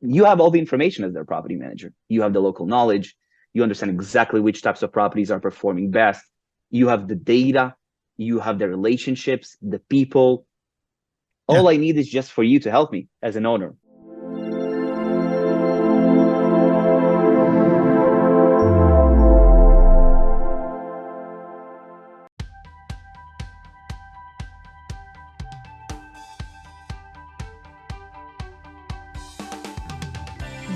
you have all the information as their property manager. You have the local knowledge. You understand exactly which types of properties are performing best. You have the data. You have the relationships, the people. Yeah. All I need is just for you to help me as an owner.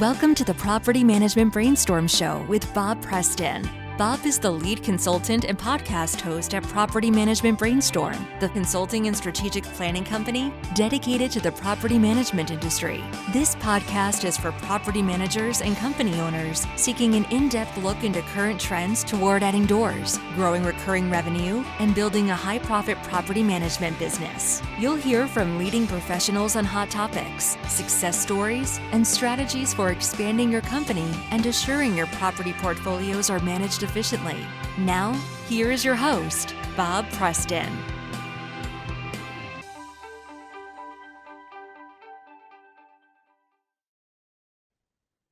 Welcome to the Property Management Brainstorm Show with Bob Preston. Bob is the lead consultant and podcast host at Property Management Brainstorm, the consulting and strategic planning company dedicated to the property management industry. This podcast is for property managers and company owners seeking an in-depth look into current trends toward adding doors, growing recurring revenue, and building a high-profit property management business. You'll hear from leading professionals on hot topics, success stories, and strategies for expanding your company and assuring your property portfolios are managed efficiently. Now, here is your host, Bob Preston.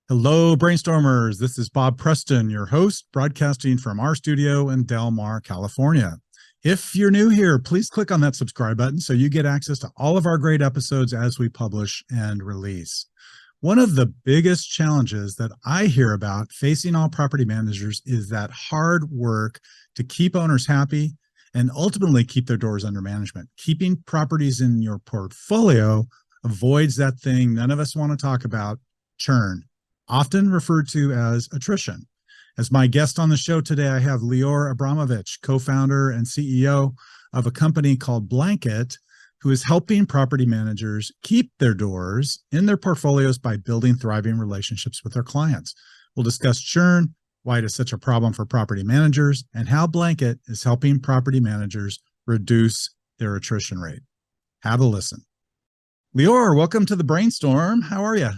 Hello, brainstormers. This is Bob Preston, your host, broadcasting from our studio in Del Mar, California. If you're new here, please click on that subscribe button so you get access to all of our great episodes as we publish and release. One of the biggest challenges that I hear about facing all property managers is that hard work to keep owners happy and ultimately keep their doors under management. Keeping properties in your portfolio avoids that thing none of us want to talk about, churn, often referred to as attrition. As my guest on the show today, I have Lior Abramovich, co-founder and CEO of a company called Blanket, who is helping property managers keep their doors in their portfolios by building thriving relationships with their clients. We'll discuss churn, why it is such a problem for property managers, and how Blanket is helping property managers reduce their attrition rate. Have a listen. Lior, welcome to the Brainstorm. How are you?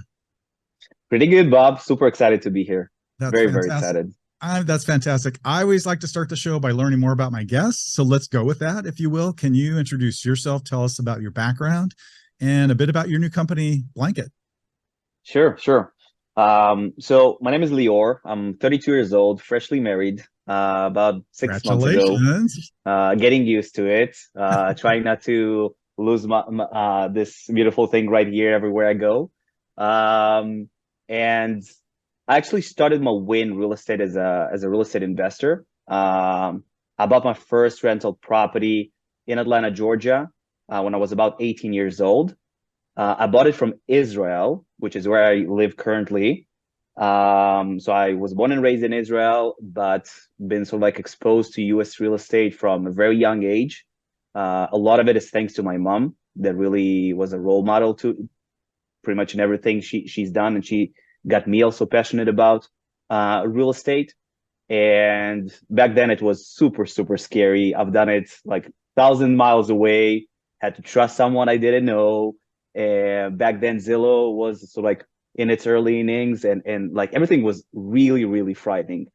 Pretty good, Bob. Super excited to be here. That's Very fantastic. excited. That's fantastic. I always like to start the show by learning more about my guests. So let's go with that, if you will. Can you introduce yourself, tell us about your background, and a bit about your new company, Blanket? Sure. So my name is Lior. I'm 32 years old, freshly married, about 6 months ago. Congratulations. Getting used to it, trying not to lose this beautiful thing right here everywhere I go. And I actually started my way in real estate as a real estate investor. I bought my first rental property in Atlanta, Georgia, when I was about 18 years old. I bought it from Israel, which is where I live currently. So I was born and raised in Israel, but been sort of like exposed to U.S. real estate from a very young age. A lot of it is thanks to my mom, that really was a role model to pretty much in everything she's done, and she got me also passionate about real estate. And back then it was super scary. I've done it like 1,000 miles away, had to trust someone I didn't know. And back then Zillow was sort of like in its early innings, and like everything was really frightening.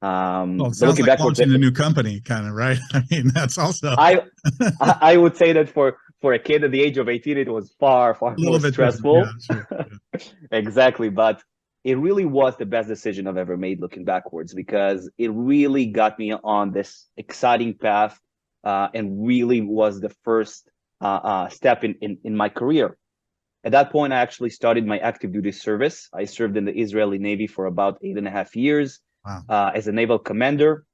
Well, it sounds like launching a new company, kind of, right? I mean, that's also I would say that for a kid at the age of 18, it was far more stressful. Yeah, sure. Yeah. Exactly. But it really was the best decision I've ever made looking backwards, because it really got me on this exciting path, and really was the first step in my career. At that point, I actually started my active duty service. I served in the Israeli Navy for about 8.5 years. Wow. As a naval commander.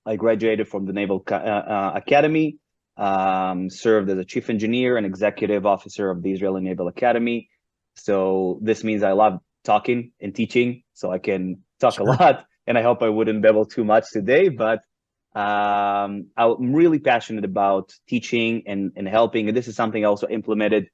I graduated from the Naval Academy, served as a chief engineer and executive officer of the Israeli Naval Academy. So this means I love talking and teaching, so I can talk a lot, and I hope I wouldn't babble too much today, but I'm really passionate about teaching and helping. And this is something I also implemented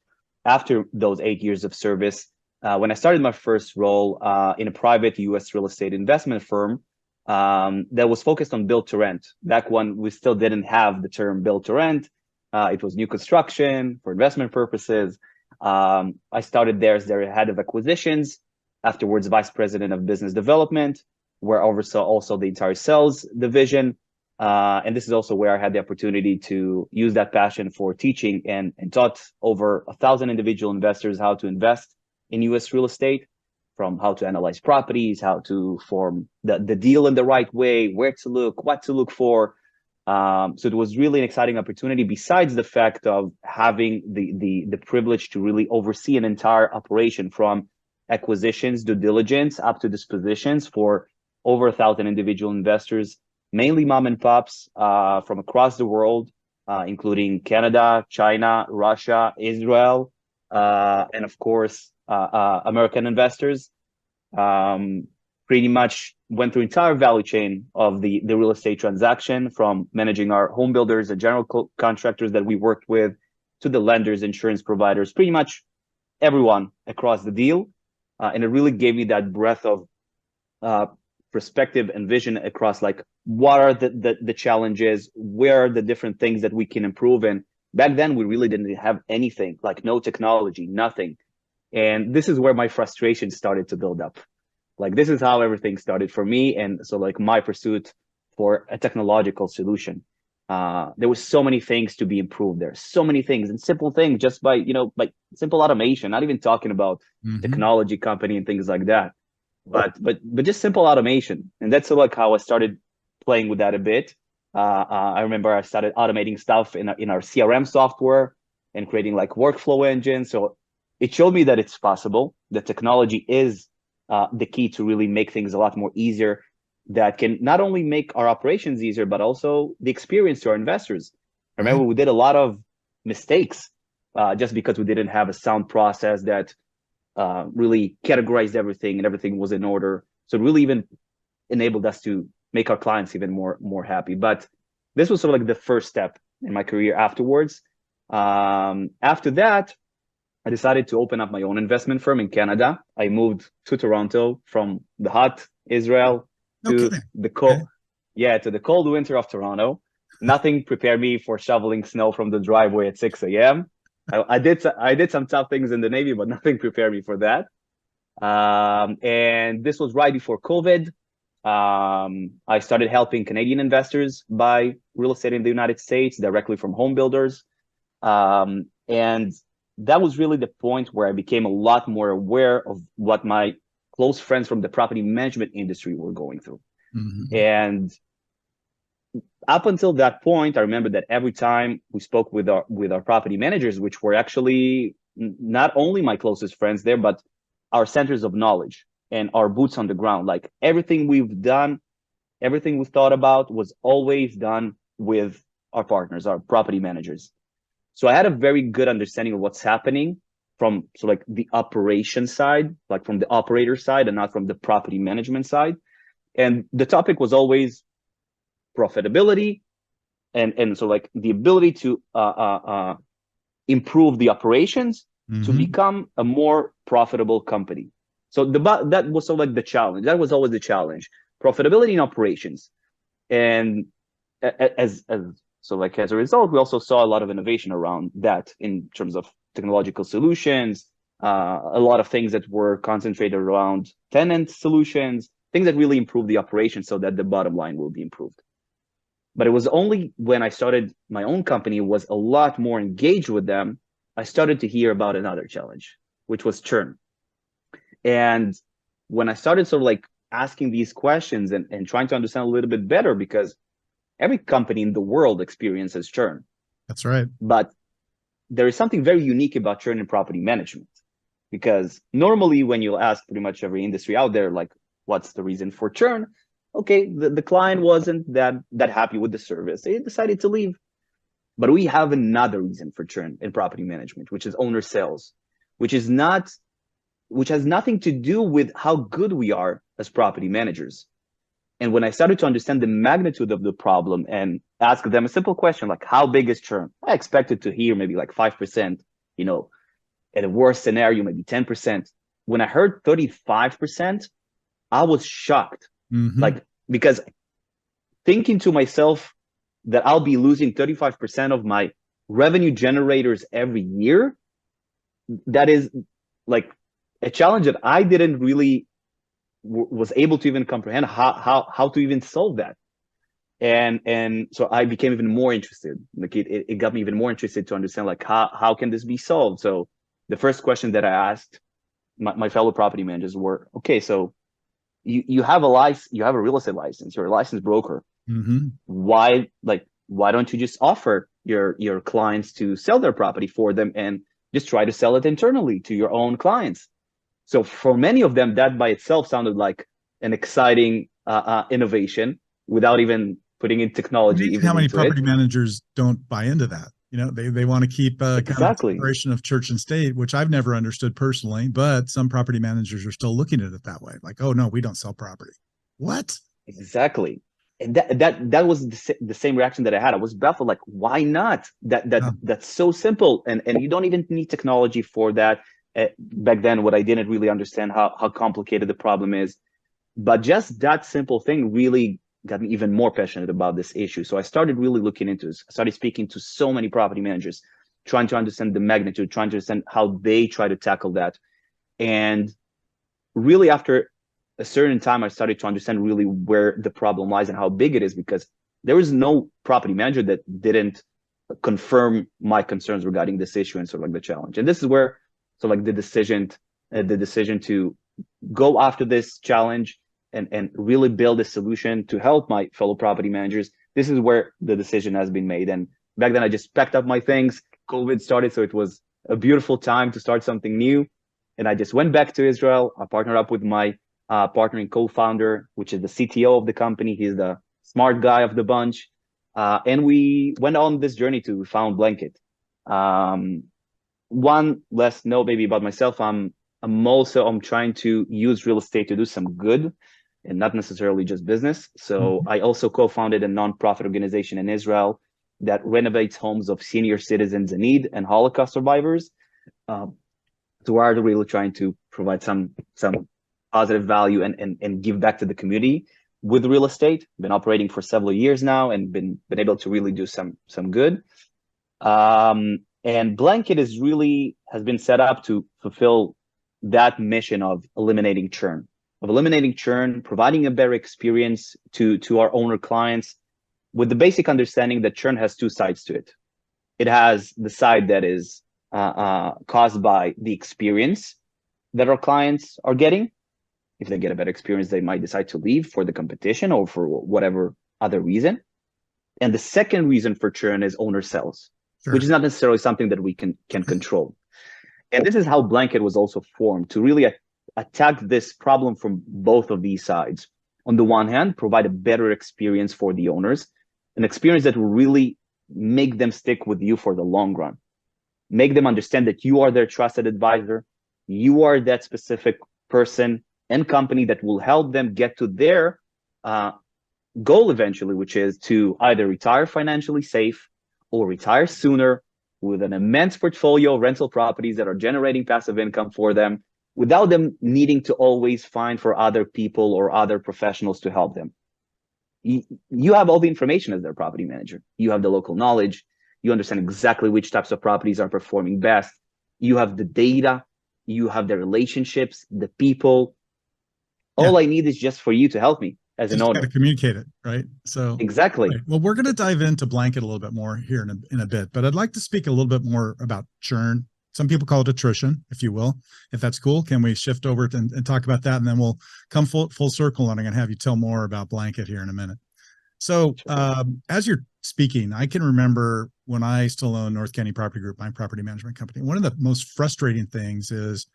after those 8 years of service. When I started my first role in a private U.S. real estate investment firm that was focused on build to rent. Back when we still didn't have the term build to rent, it was new construction for investment purposes. I started there as their head of acquisitions, afterwards vice president of business development, where I oversaw also the entire sales division. And this is also where I had the opportunity to use that passion for teaching and taught over 1,000 individual investors how to invest in U.S. real estate. from how to analyze properties, how to form the deal in the right way, where to look, what to look for. So it was really an exciting opportunity, besides the fact of having the privilege to really oversee an entire operation from acquisitions, due diligence, up to dispositions for over 1,000 individual investors, mainly mom and pops from across the world, including Canada, China, Russia, Israel, and of course, American investors. Pretty much went through entire value chain of the real estate transaction, from managing our home builders and general contractors that we worked with, to the lenders, insurance providers, pretty much everyone across the deal. And it really gave me that breadth of perspective and vision across, like, what are the challenges, where are the different things that we can improve. And back then we really didn't have anything, like no technology, nothing. And this is where my frustration started to build up. Like, this is how everything started for me. And so, like, my pursuit for a technological solution. There was so many things to be improved. There's so many things, and simple things, just by, like simple automation, not even talking about technology company and things like that, but just simple automation. And that's like how I started playing with that a bit. I remember I started automating stuff in our CRM software and creating like workflow engines. So it showed me that it's possible, that technology is the key to really make things a lot more easier, that can not only make our operations easier, but also the experience to our investors. I remember we did a lot of mistakes just because we didn't have a sound process that really categorized everything and everything was in order. So it really even enabled us to make our clients even more happy. But this was sort of like the first step in my career afterwards. After that, I decided to open up my own investment firm in Canada. I moved to Toronto from the hot Israel to the cold, to the cold winter of Toronto. Nothing prepared me for shoveling snow from the driveway at 6 a.m. I did some tough things in the Navy, but nothing prepared me for that. And this was right before COVID. I started helping Canadian investors buy real estate in the United States directly from home builders. And that was really the point where I became a lot more aware of what my close friends from the property management industry were going through. And up until that point, I remember that every time we spoke with our property managers, which were actually not only my closest friends there, but our centers of knowledge and our boots on the ground, like everything we've done, everything we thought about was always done with our partners, our property managers. So I had a very good understanding of what's happening from like the operation side, like from the operator side, and not from the property management side. And the topic was always profitability, and so like the ability to improve the operations to become a more profitable company. So that was sort of like the challenge. That was always the challenge: profitability in operations. And as a result, we also saw a lot of innovation around that in terms of technological solutions, a lot of things that were concentrated around tenant solutions, things that really improve the operation so that the bottom line will be improved. But it was only when I started my own company, was a lot more engaged with them, I started to hear about another challenge, which was churn. And when I started sort of like asking these questions and trying to understand a little bit better, because every company in the world experiences churn. That's right. But there is something very unique about churn in property management, because normally when you ask pretty much every industry out there, like, what's the reason for churn? Okay, the client wasn't that happy with the service. They decided to leave. But we have another reason for churn in property management, which is owner sales, which has nothing to do with how good we are as property managers. And when I started to understand the magnitude of the problem and ask them a simple question, like, how big is churn? I expected to hear maybe like 5%, at a worst scenario, maybe 10%. When I heard 35%, I was shocked. Like, because thinking to myself that I'll be losing 35% of my revenue generators every year, that is like a challenge that I didn't really was able to even comprehend how to even solve that. And so I became even more interested. Like it got me even more interested to understand, like, how can this be solved? So the first question that I asked my fellow property managers were, okay, so you have a license, you have a real estate license, you're a licensed broker. Mm-hmm. Why don't you just offer your clients to sell their property for them and just try to sell it internally to your own clients? So for many of them, that by itself sounded like an exciting innovation without even putting in technology. Amazing even how many into property it. managers don't buy into that. You know, they want to keep kind of Exactly. separation of church and state, which I've never understood personally, but some property managers are still looking at it that way. Like, oh no, we don't sell property. What? Exactly. And that was the same reaction that I had. I was baffled, like, why not? That's so simple. And you don't even need technology for that. Back then, what I didn't really understand how complicated the problem is. But just that simple thing really got me even more passionate about this issue. So I started really looking into this. I started speaking to so many property managers, trying to understand the magnitude, trying to understand how they try to tackle that. And really after a certain time, I started to understand really where the problem lies and how big it is, because there was no property manager that didn't confirm my concerns regarding this issue and sort of like the challenge. And this is where sort of like the decision to go after this challenge and really build a solution to help my fellow property managers. This is where the decision has been made. And back then I just packed up my things. COVID started, so it was a beautiful time to start something new. And I just went back to Israel. I partnered up with my partner and co-founder, which is the CTO of the company. He's the smart guy of the bunch. And we went on this journey to found Blanket. One last note maybe about myself. I'm trying to use real estate to do some good and not necessarily just business. So I also co-founded a nonprofit organization in Israel that renovates homes of senior citizens in need and Holocaust survivors. So we're really trying to provide some positive value and give back to the community with real estate. Been operating for several years now and been able to really do some good. And Blanket has been set up to fulfill that mission of eliminating churn, providing a better experience to our owner clients, with the basic understanding that churn has two sides to it. It has the side that is caused by the experience that our clients are getting. If they get a better experience, they might decide to leave for the competition or for whatever other reason. And the second reason for churn is owner sells, Sure. which is not necessarily something that we can control. And this is how Blanket was also formed, to really attack this problem from both of these sides. On the one hand, provide a better experience for the owners, an experience that will really make them stick with you for the long run. Make them understand that you are their trusted advisor. You are that specific person and company that will help them get to their goal eventually, which is to either retire financially safe or retire sooner with an immense portfolio of rental properties that are generating passive income for them, without them needing to always find for other people or other professionals to help them. You have all the information as their property manager. You have the local knowledge. You understand exactly which types of properties are performing best. You have the data. You have the relationships, the people. All I need is just for you to help me as an owner. Got to communicate it, right? So exactly. Right. Well, we're going to dive into Blanket a little bit more here in a bit, but I'd like to speak a little bit more about churn. Some people call it attrition, if you will. If that's cool, can we shift over and talk about that, and then we'll come full circle, and I'm going to have you tell more about Blanket here in a minute. So as you're speaking, I can remember when I still owned North County Property Group, my property management company. One of the most frustrating things is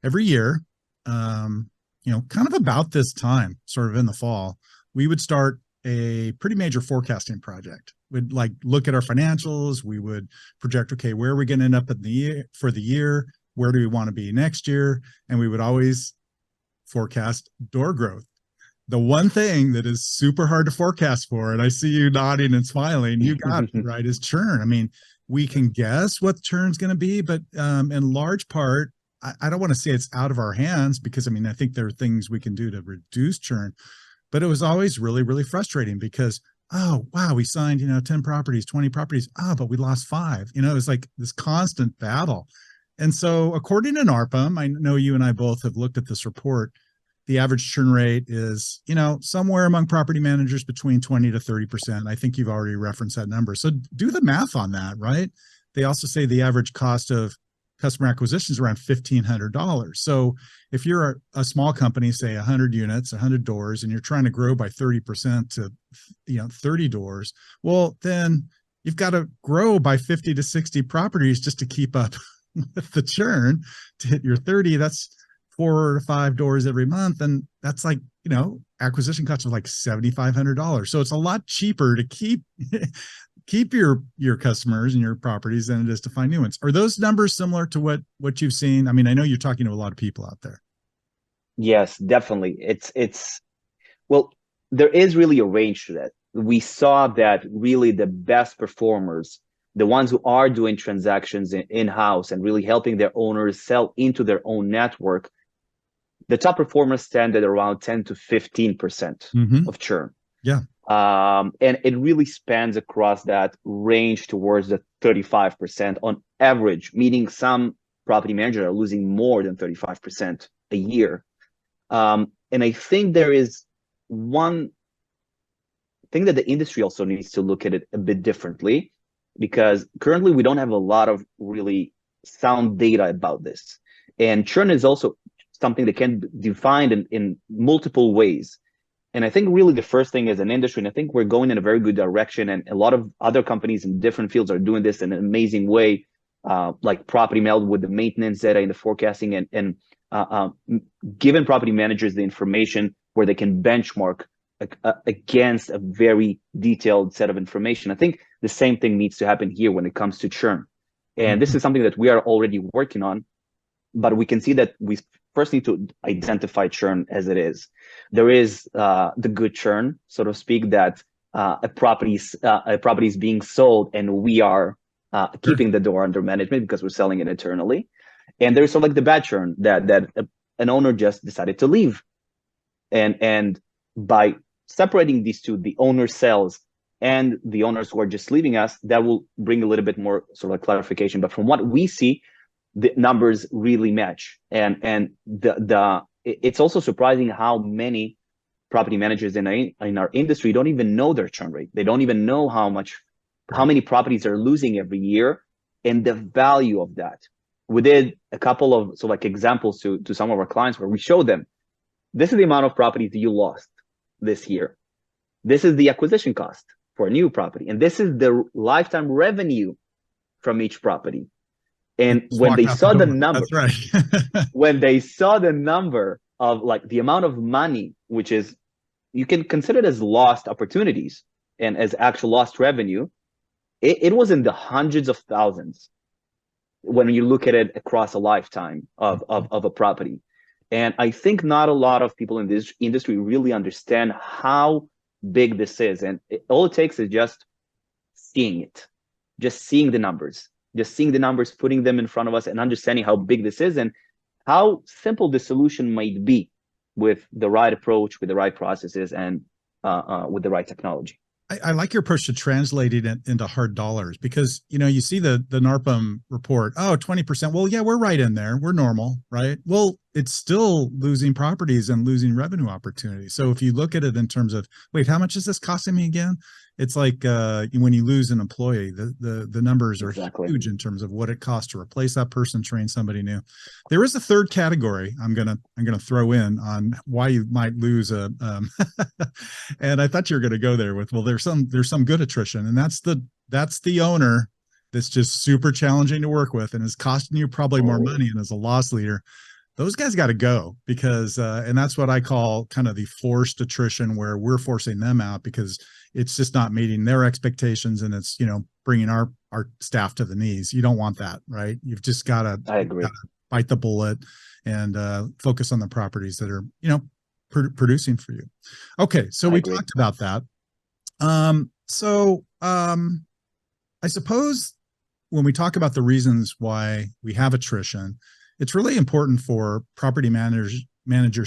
every year, kind of about this time, sort of in the fall, we would start a pretty major forecasting project. We'd like look at our financials. We would project, okay, where are we going to end up in the year for the year? Where do we want to be next year? And we would always forecast door growth. The one thing that is super hard to forecast for, and I see you nodding and smiling, you got it right, is churn. I mean, we can guess what churn's going to be, but in large part, I don't want to say it's out of our hands, because I mean, I think there are things we can do to reduce churn, but it was always really, really frustrating because, oh, wow, we signed, 10 properties, 20 properties. But we lost 5, it was like this constant battle. And so according to NARPM, I know you and I both have looked at this report. The average churn rate is, somewhere among property managers between 20 to 30%. I think you've already referenced that number. So do the math on that, right? They also say the average cost of customer acquisition is around $1,500. So if you're a small company, say 100 units, 100 doors, and you're trying to grow by 30% to 30 doors, well, then you've got to grow by 50 to 60 properties just to keep up with the churn to hit your 30. That's 4 to 5 doors every month, and that's like, acquisition costs of like $7,500. So it's a lot cheaper to keep your customers and your properties than it is to find new ones. Are those numbers similar to what you've seen? I mean, I know you're talking to a lot of people out there. Yes, definitely. Well, there is really a range to that. We saw that really the best performers, the ones who are doing transactions in-house and really helping their owners sell into their own network, the top performers stand at around 10 to 15% of churn. Yeah. And it really spans across that range towards the 35% on average, meaning some property managers are losing more than 35% a year. And I think there is one thing that the industry also needs to look at it a bit differently, because currently we don't have a lot of really sound data about this. And churn is also something that can be defined in multiple ways. And I think really the first thing as an industry, and I think we're going in a very good direction, and a lot of other companies in different fields are doing this in an amazing way, like Property Meld with the maintenance data and the forecasting, and giving property managers the information where they can benchmark against a very detailed set of information. I think the same thing needs to happen here when it comes to churn. And this is something that we are already working on, but we can see that we first need to identify churn as it is. There is the good churn, so to speak, that a property is being sold and we are keeping the door under management because we're selling it internally. And there's sort of like the bad churn that an owner just decided to leave. And by separating these two, the owner sells and the owners who are just leaving us, that will bring a little bit more sort of like clarification. But from what we see, the numbers really match. And it's also surprising how many property managers in our industry don't even know their churn rate. They don't even know how many properties are losing every year and the value of that. We did a couple of examples to some of our clients where we showed them, this is the amount of properties you lost this year. This is the acquisition cost for a new property. And this is the lifetime revenue from each property. And when they saw the number, that's right. when they saw the number of like the amount of money, which is, you can consider it as lost opportunities and as actual lost revenue, it was in the hundreds of thousands when you look at it across a lifetime of a property. And I think not a lot of people in this industry really understand how big this is. And all it takes is just seeing it, just seeing the numbers, putting them in front of us and understanding how big this is and how simple the solution might be with the right approach, with the right processes, and with the right technology. I like your approach to translating it into hard dollars, because, you see the NARPM report, 20%. Well, yeah, we're right in there. We're normal, right? Well, it's still losing properties and losing revenue opportunities. So if you look at it in terms of, wait, how much is this costing me again? It's like when you lose an employee, the numbers are huge in terms of what it costs to replace that person, train somebody new. There is a third category I'm gonna throw in on why you might lose a and I thought you were gonna go there with, well, there's some good attrition, and that's the owner that's just super challenging to work with and is costing you probably more money, and as a loss leader, those guys got to go, because and that's what I call kind of the forced attrition, where we're forcing them out because it's just not meeting their expectations, and it's bringing our staff to the knees. You don't want that, right? You've just got to bite the bullet and focus on the properties that are producing for you. Okay, so we talked about that. I suppose when we talk about the reasons why we have attrition, it's really important for property managers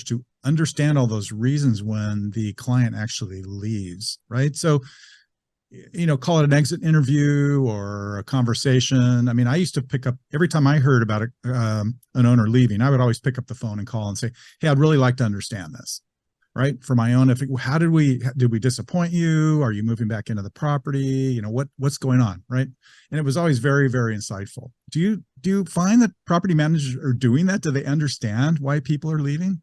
to understand all those reasons when the client actually leaves, right? So, call it an exit interview or a conversation. I mean, I used to pick up, every time I heard about an owner leaving, I would always pick up the phone and call and say, hey, I'd really like to understand this, right? For my own, did we disappoint you? Are you moving back into the property? You know, what's going on, right? And it was always very, very insightful. Do you find that property managers are doing that? Do they understand why people are leaving?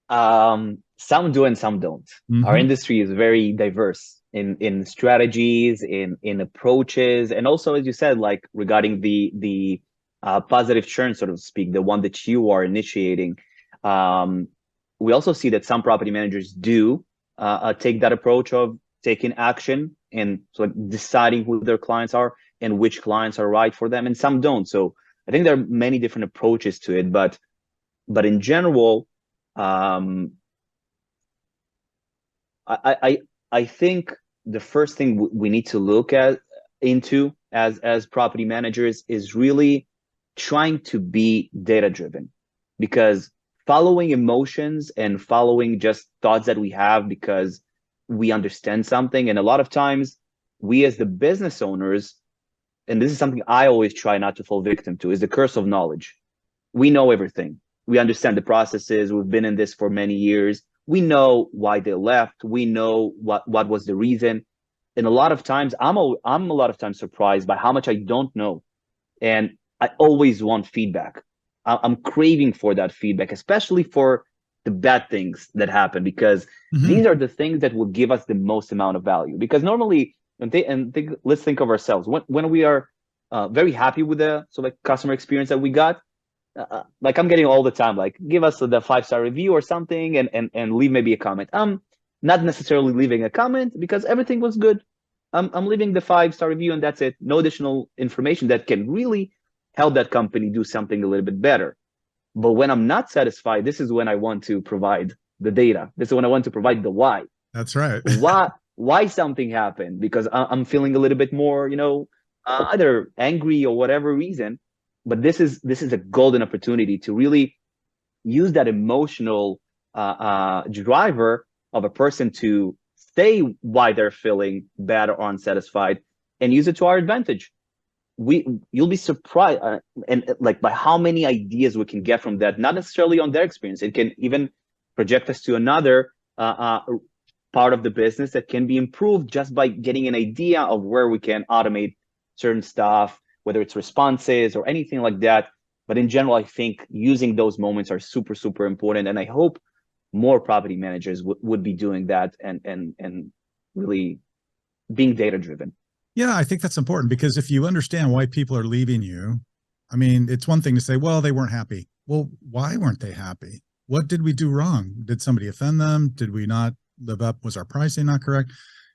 Some do and some don't. Our industry is very diverse in strategies, in approaches, and also, as you said, like regarding the positive churn, so to speak, the one that you are initiating. We also see that some property managers do take that approach of taking action and so like deciding who their clients are and which clients are right for them, and some don't. So I think there are many different approaches to it, but in general, I think the first thing we need to look into as property managers is really trying to be data driven, because following emotions and following just thoughts that we have because we understand something, and a lot of times we as the business owners, and this is something I always try not to fall victim to, is the curse of knowledge. We know everything. We understand the processes. We've been in this for many years. We know why they left. We know what was the reason. And a lot of times, I'm a lot of times surprised by how much I don't know. And I always want feedback. I'm craving for that feedback, especially for the bad things that happen, because these are the things that will give us the most amount of value. Because normally, let's think of ourselves. When we are very happy with the customer experience that we got, like I'm getting all the time, like give us the 5-star review or something, and leave maybe a comment. I'm not necessarily leaving a comment because everything was good. I'm leaving the 5-star review and that's it. No additional information that can really help that company do something a little bit better. But when I'm not satisfied, this is when I want to provide the data. This is when I want to provide the why. That's right. why something happened, because I'm feeling a little bit more, either angry or whatever reason. But this is a golden opportunity to really use that emotional driver of a person to say why they're feeling bad or unsatisfied, and use it to our advantage. You'll be surprised and like by how many ideas we can get from that. Not necessarily on their experience. It can even project us to another part of the business that can be improved just by getting an idea of where we can automate certain stuff, whether it's responses or anything like that. But in general, I think using those moments are super, super important. And I hope more property managers would be doing that and really being data driven. Yeah, I think that's important, because if you understand why people are leaving you, I mean, it's one thing to say, well, they weren't happy. Well, why weren't they happy? What did we do wrong? Did somebody offend them? Did we not live up? Was our pricing not correct?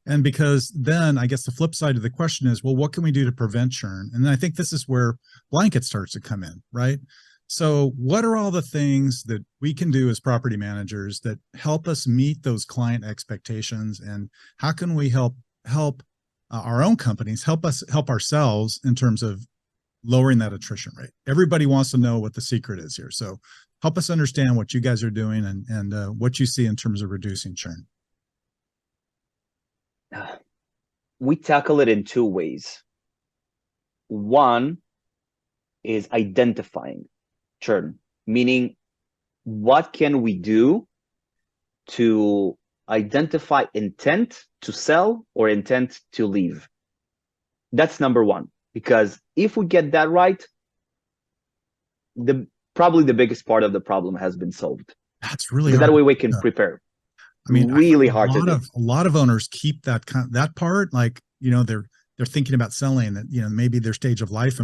And because then I guess the flip side of the question is, well, what can we do to prevent churn? And I think this is where blanket starts to come in, right? So what are all the things that we can do as property managers that help us meet those client expectations? And how can we help our own companies, help ourselves in terms of lowering that attrition rate? Everybody wants to know what the secret is here. So help us understand what you guys are doing and what you see in terms of reducing churn. We tackle it in two ways. One is identifying churn, meaning what can we do to identify intent to sell or intent to leave. That's number one, because if we get that right, probably the biggest part of the problem has been solved. That's really hard. That way we can prepare. I mean, really hard to do. A lot of owners keep that part, like, they're thinking about selling that, maybe their stage of life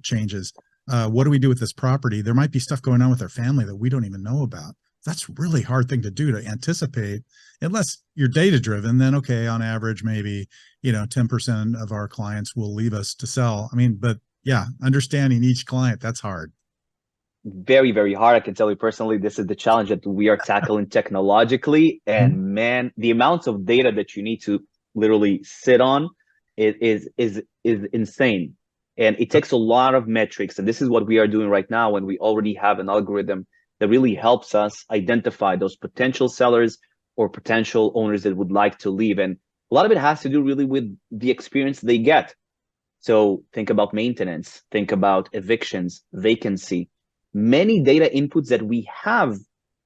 changes. What do we do with this property? There might be stuff going on with their family that we don't even know about. That's a really hard thing to do, to anticipate. Unless you're data driven, then okay, on average, maybe 10% of our clients will leave us to sell. I mean, but yeah, understanding each client, that's hard. Very, very hard. I can tell you personally, this is the challenge that we are tackling technologically. And man, the amounts of data that you need to literally sit on is insane. And it takes a lot of metrics. And this is what we are doing right now, when we already have an algorithm that really helps us identify those potential sellers or potential owners that would like to leave. And a lot of it has to do really with the experience they get. So think about maintenance, think about evictions, vacancy, many data inputs that we have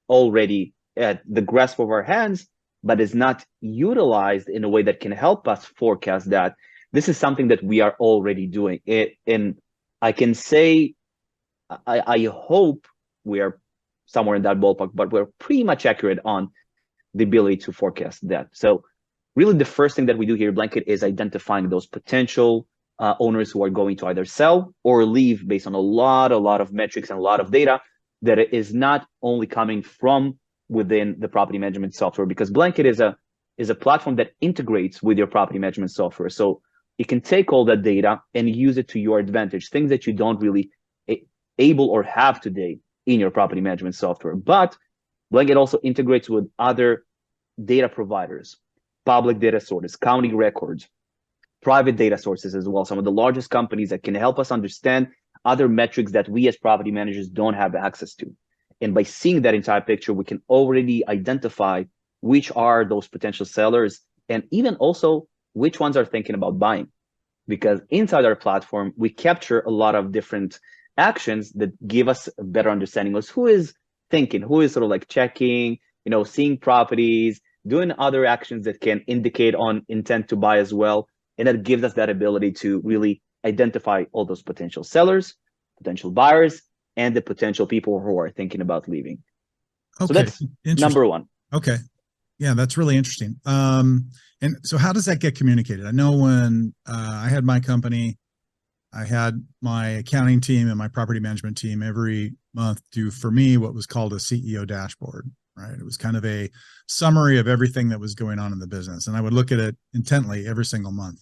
already at the grasp of our hands, but is not utilized in a way that can help us forecast that, this is something that we are already doing. And I can say, I hope we are somewhere in that ballpark, but we're pretty much accurate on the ability to forecast that. So really the first thing that we do here at Blanket is identifying those potential owners who are going to either sell or leave based on a lot of metrics and a lot of data that is not only coming from within the property management software, because Blanket is a platform that integrates with your property management software. So you can take all that data and use it to your advantage, things that you don't really able or have today in your property management software. But Blanket also integrates with other data providers, public data sources, county records, private data sources as well, some of the largest companies that can help us understand other metrics that we as property managers don't have access to. And by seeing that entire picture, we can already identify which are those potential sellers and even also which ones are thinking about buying. Because inside our platform, we capture a lot of different actions that give us a better understanding of who is thinking, who is sort of like checking, seeing properties, doing other actions that can indicate on intent to buy as well. And that gives us that ability to really identify all those potential sellers, potential buyers, and the potential people who are thinking about leaving. Okay. So that's number one. Okay. Yeah, that's really interesting. And so how does that get communicated? I know when I had my company, I had my accounting team and my property management team every month do, for me, what was called a CEO dashboard, right? It was kind of a summary of everything that was going on in the business. And I would look at it intently every single month.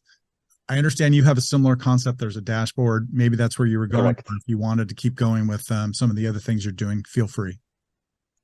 I understand you have a similar concept. There's a dashboard. Maybe that's where you were going. If you wanted to keep going with some of the other things you're doing, feel free.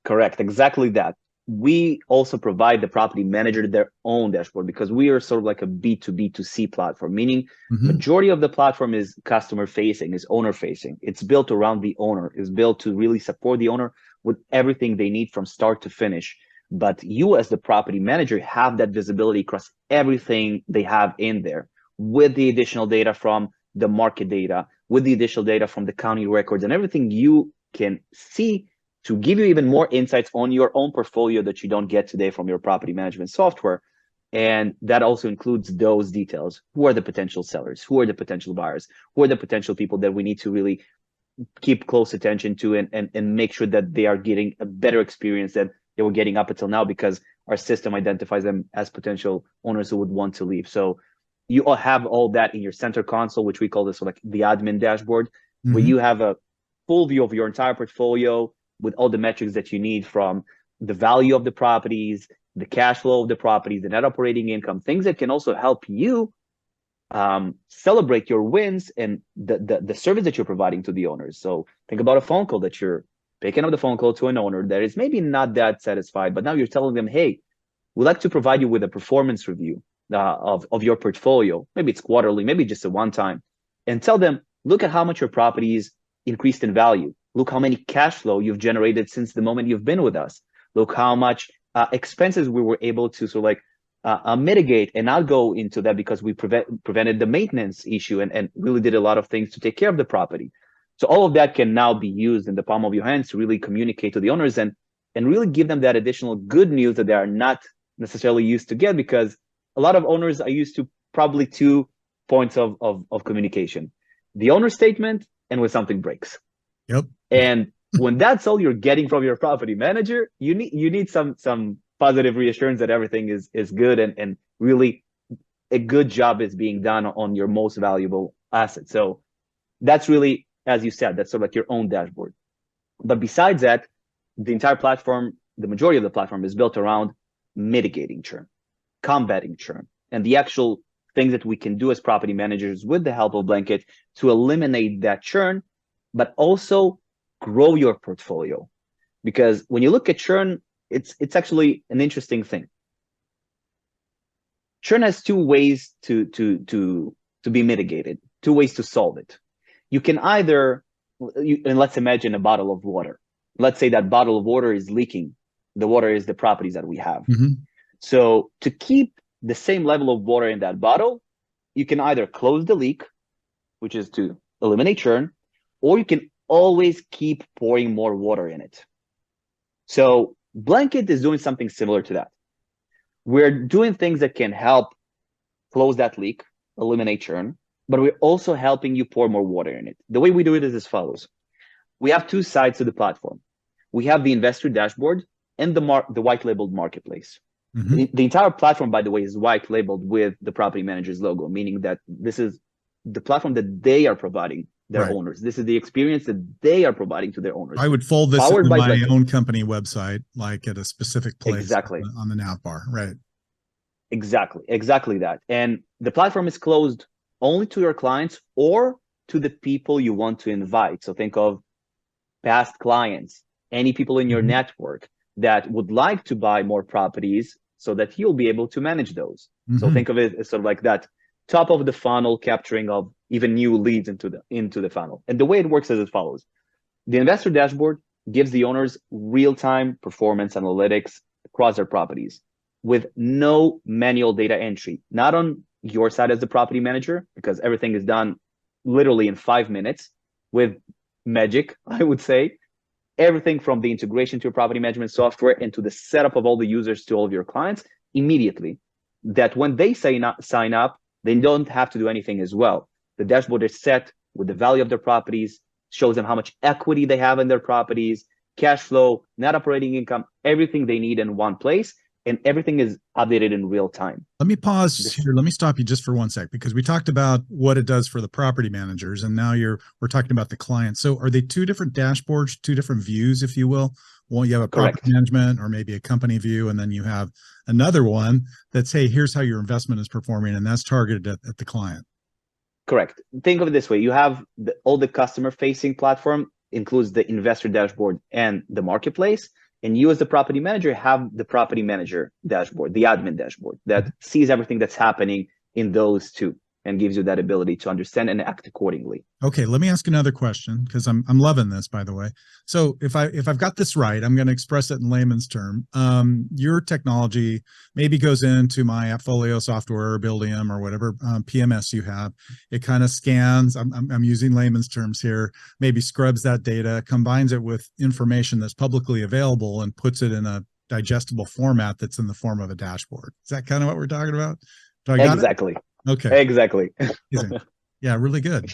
Correct. Exactly that. We also provide the property manager their own dashboard because we are sort of like a B2B2C platform, meaning majority of the platform is customer facing, is owner facing. It's built around the owner. It's built to really support the owner with everything they need from start to finish. But you as the property manager have that visibility across everything they have in there, with the additional data from the market data, with the additional data from the county records, and everything you can see to give you even more insights on your own portfolio that you don't get today from your property management software. And that also includes those details. Who are the potential sellers? Who are the potential buyers? Who are the potential people that we need to really keep close attention to and make sure that they are getting a better experience than they were getting up until now, because our system identifies them as potential owners who would want to leave. So you all have all that in your center console, which we call this like the admin dashboard, where you have a full view of your entire portfolio with all the metrics that you need, from the value of the properties, the cash flow of the properties, the net operating income, things that can also help you celebrate your wins and the service that you're providing to the owners. So think about a phone call that you're picking up the phone call to an owner that is maybe not that satisfied, but now you're telling them, hey, we'd like to provide you with a performance review of your portfolio. Maybe it's quarterly, maybe just a one time, and tell them, look at how much your properties increased in value. Look how many cash flow you've generated since the moment you've been with us. Look how much expenses we were able to sort of mitigate and not go into that, because we prevented the maintenance issue and really did a lot of things to take care of the property. So all of that can now be used in the palm of your hands to really communicate to the owners and really give them that additional good news that they are not necessarily used to get, because a lot of owners are used to probably 2 points of communication: the owner statement and when something breaks. Yep. And when that's all you're getting from your property manager, you need some positive reassurance that everything is good and really a good job is being done on your most valuable asset. So that's really, as you said, that's sort of like your own dashboard. But besides that, the entire platform, the majority of the platform is built around mitigating churn, combating churn, and the actual things that we can do as property managers with the help of Blanket to eliminate that churn, but also grow your portfolio. Because when you look at churn, it's actually an interesting thing. Churn has two ways to be mitigated, 2 ways to solve it. You can either, and let's imagine a bottle of water. Let's say that bottle of water is leaking. The water is the properties that we have. So to keep the same level of water in that bottle, you can either close the leak, which is to eliminate churn, or you can always keep pouring more water in it. So Blanket is doing something similar to that. We're doing things that can help close that leak, eliminate churn, but we're also helping you pour more water in it. The way we do it is as follows. We have two sides to the platform. We have the investor dashboard and the white labeled marketplace. The entire platform, by the way, is white labeled with the property manager's logo, meaning that this is the platform that they are providing their owners. This is the experience that they are providing to their owners. I would fold this into my own company website, like at a specific place on the nav bar, right? Exactly that. And the platform is closed only to your clients or to the people you want to invite. So think of past clients, any people in your network that would like to buy more properties so that you'll be able to manage those. So think of it as sort of like that top of the funnel, capturing of even new leads into the funnel. And the way it works is as follows. The investor dashboard gives the owners real-time performance analytics across their properties with no manual data entry, not on your side as the property manager, because everything is done literally in 5 minutes with magic, I would say. Everything from the integration to your property management software and to the setup of all the users to all of your clients immediately, that when they sign up, they don't have to do anything as well. The dashboard is set with the value of their properties, shows them how much equity they have in their properties, cash flow, net operating income, everything they need in one place. And everything is updated in real time. Let me pause here. Let me stop you just for one sec, because we talked about what it does for the property managers, and now we're talking about the client. So are they two different dashboards, two different views, if you will? Well, you have a property management or maybe a company view, and then you have another one that's, hey, here's how your investment is performing, and that's targeted at the client. Correct. Think of it this way. You have all the customer-facing platform includes the investor dashboard and the marketplace. And you as the property manager have the property manager dashboard, the admin dashboard that sees everything that's happening in those two and gives you that ability to understand and act accordingly. Okay, let me ask another question, because I'm loving this, by the way. So if I've got this right, I'm going to express it in layman's term. Your technology maybe goes into my AppFolio software or Buildium or whatever PMS you have. It kind of scans. I'm using layman's terms here. Maybe scrubs that data, combines it with information that's publicly available, and puts it in a digestible format that's in the form of a dashboard. Is that kind of what we're talking about? Do I got Exactly. It? Okay. Exactly. Yeah, really good.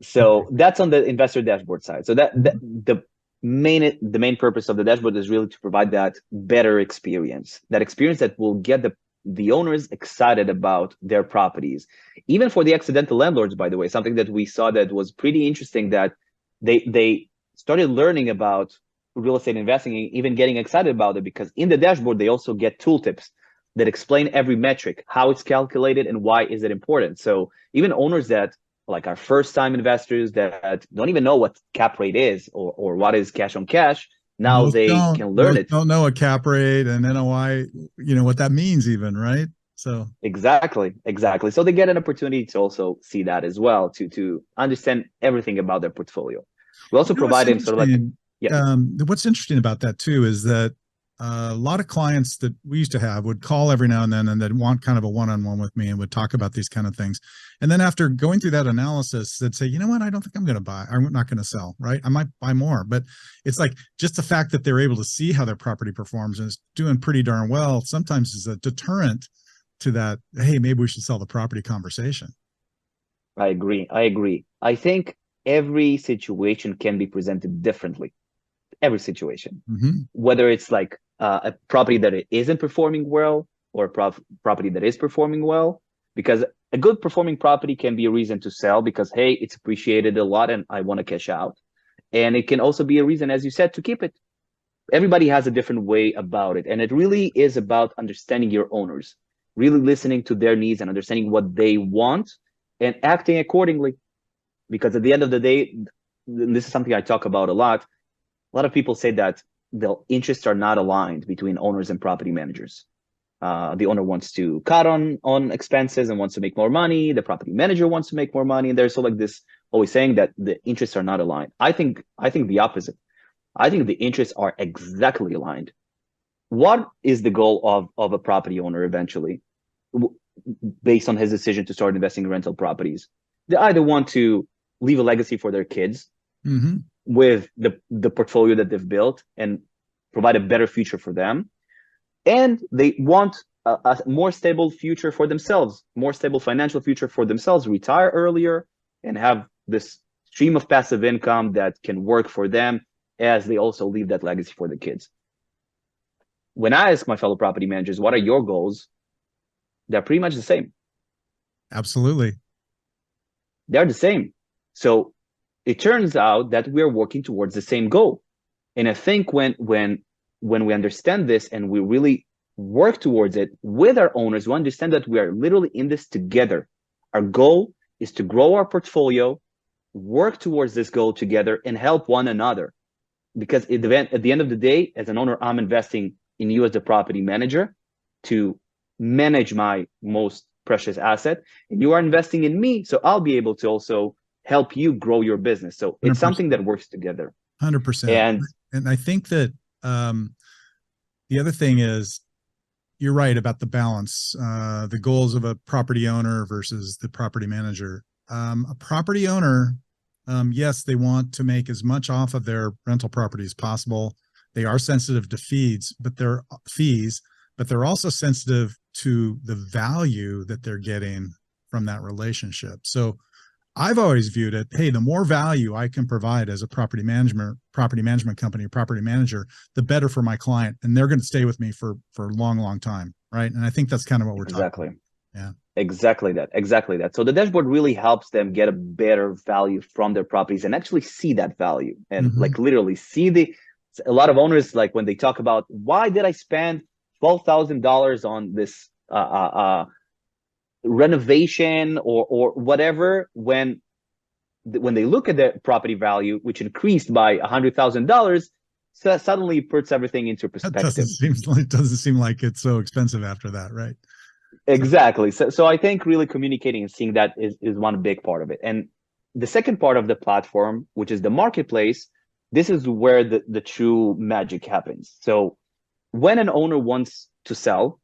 So that's on the investor dashboard side. So the main purpose of the dashboard is really to provide that better experience, that will get the owners excited about their properties. Even for the accidental landlords, by the way, something that we saw that was pretty interesting, that they started learning about real estate investing and even getting excited about it, because in the dashboard, they also get tooltips that explain every metric, how it's calculated and why is it important. So even owners that like are first-time investors that don't even know what cap rate is or what is cash on cash, now they can learn it. Don't know a cap rate and NOI, what that means even, right? So exactly. So they get an opportunity to also see that as well, to understand everything about their portfolio. We also provide them sort of like, what's interesting about that too is that a lot of clients that we used to have would call every now and then, and they'd want kind of a one-on-one with me and would talk about these kind of things. And then after going through that analysis, they'd say, you know what, I don't think I'm going to buy. I'm not going to sell, right? I might buy more. But it's like just the fact that they're able to see how their property performs and is doing pretty darn well sometimes is a deterrent to that, hey, maybe we should sell the property conversation. I agree. I think every situation can be presented differently. Every situation, whether it's like a property that isn't performing well or a property that is performing well, because a good performing property can be a reason to sell because, hey, it's appreciated a lot and I want to cash out. And it can also be a reason, as you said, to keep it. Everybody has a different way about it. And it really is about understanding your owners, really listening to their needs and understanding what they want and acting accordingly. Because at the end of the day, this is something I talk about a lot. A lot of people say that the interests are not aligned between owners and property managers. The owner wants to cut on expenses and wants to make more money. The property manager wants to make more money. And there's so like this always saying that the interests are not aligned. I think the opposite. I think the interests are exactly aligned. What is the goal of a property owner eventually, based on his decision to start investing in rental properties? They either want to leave a legacy for their kids, with the portfolio that they've built and provide a better future for them. And they want a more stable future for themselves, more stable financial future for themselves, retire earlier and have this stream of passive income that can work for them as they also leave that legacy for the kids. When I ask my fellow property managers, what are your goals? They're pretty much the same. Absolutely. They're the same. So it turns out that we're working towards the same goal. And I think when we understand this and we really work towards it with our owners, we understand that we are literally in this together. Our goal is to grow our portfolio, work towards this goal together, and help one another. Because at the end of the day, as an owner, I'm investing in you as the property manager to manage my most precious asset, and you are investing in me, so I'll be able to also help you grow your business. So it's 100%. something that works together. 100%. And I think that the other thing is, you're right about the balance, the goals of a property owner versus the property manager. A property owner, yes, they want to make as much off of their rental property as possible. They are sensitive to fees, but they're also sensitive to the value that they're getting from that relationship. So I've always viewed it, hey, the more value I can provide as a property management company, property manager, the better for my client. And they're going to stay with me for a long, long time. Right. And I think that's kind of what we're talking about. Yeah. Exactly that. So the dashboard really helps them get a better value from their properties and actually see that value and like literally see a lot of owners, like when they talk about, why did I spend $12,000 on this renovation or whatever, when they look at the property value, which increased by $100,000, so suddenly puts everything into perspective. It doesn't seem like it's so expensive after that, right? Exactly. So I think really communicating and seeing that is one big part of it. And the second part of the platform, which is the marketplace, this is where the true magic happens. So when an owner wants to sell,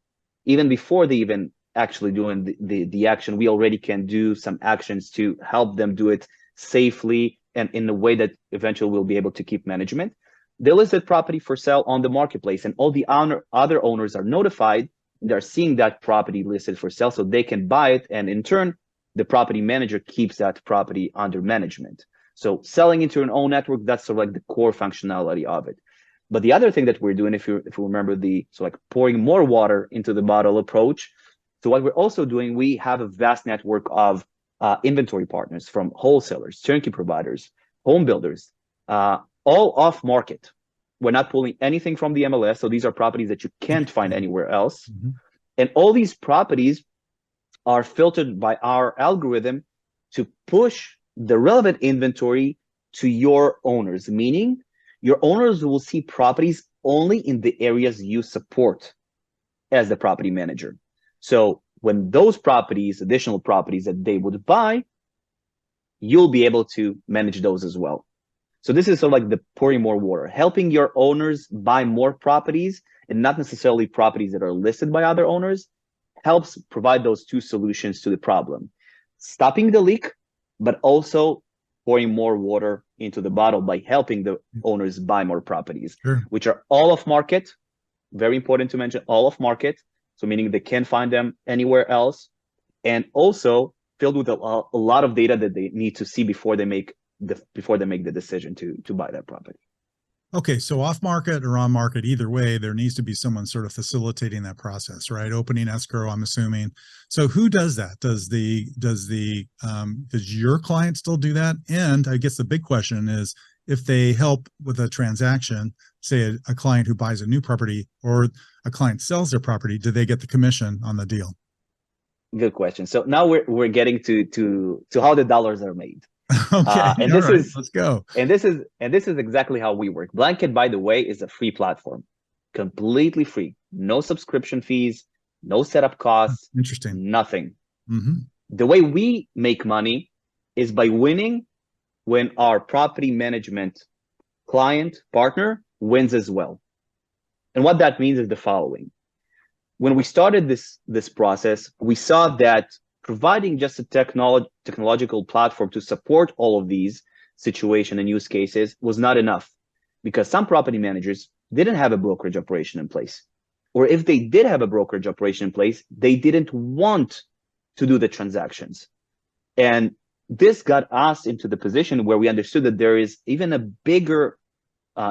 even before they even actually doing the action, we already can do some actions to help them do it safely and in a way that eventually we'll be able to keep management. They listed property for sale on the marketplace, and all the other owners are notified. They're seeing that property listed for sale so they can buy it, and in turn the property manager keeps that property under management. So selling into an own network, that's sort of like the core functionality of it. But the other thing that we're doing, if you remember pouring more water into the bottle approach, so what we're also doing, we have a vast network of inventory partners, from wholesalers, turnkey providers, home builders, all off market. We're not pulling anything from the MLS. So these are properties that you can't find anywhere else. And all these properties are filtered by our algorithm to push the relevant inventory to your owners, meaning your owners will see properties only in the areas you support as the property manager. So when those properties, additional properties that they would buy, you'll be able to manage those as well. So this is sort of like the pouring more water, helping your owners buy more properties, and not necessarily properties that are listed by other owners, helps provide those two solutions to the problem. Stopping the leak, but also pouring more water into the bottle by helping the owners buy more properties, which are all off market. Very important to mention, all off market. So meaning they can't find them anywhere else, and also filled with a lot of data that they need to see before they make the decision to buy that property. Okay, so off market or on market, either way, there needs to be someone sort of facilitating that process, right? Opening escrow, I'm assuming. So who does that? Does your client still do that? And I guess the big question is, if they help with a transaction, say a client who buys a new property or a client sells their property, do they get the commission on the deal? Good question. So now we're getting to how the dollars are made. Okay, and this is let's go. And this is exactly how we work. Blanket, by the way, is a free platform, completely free, no subscription fees, no setup costs. Interesting. Nothing. The way we make money is by winning when our property management client partner wins as well. And what that means is the following. When we started this process, we saw that providing just a technological platform to support all of these situations and use cases was not enough, because some property managers didn't have a brokerage operation in place. Or if they did have a brokerage operation in place, they didn't want to do the transactions. And this got us into the position where we understood that there is even a bigger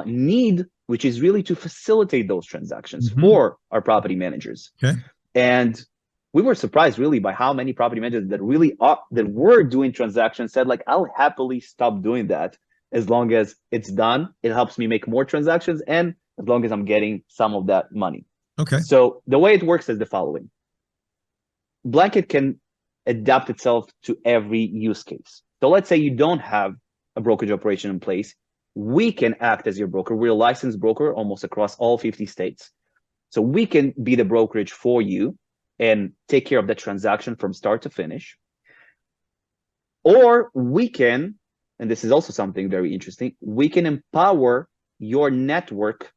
need, which is really to facilitate those transactions for our property managers. Okay. And we were surprised really by how many property managers that were doing transactions said, like, I'll happily stop doing that as long as it's done. It helps me make more transactions, and as long as I'm getting some of that money. Okay. So the way it works is the following. Blanket can adapt itself to every use case. So let's say you don't have a brokerage operation in place. We can act as your broker. We're a licensed broker almost across all 50 states. So we can be the brokerage for you and take care of the transaction from start to finish. Or we can, and this is also something very interesting, we can empower your network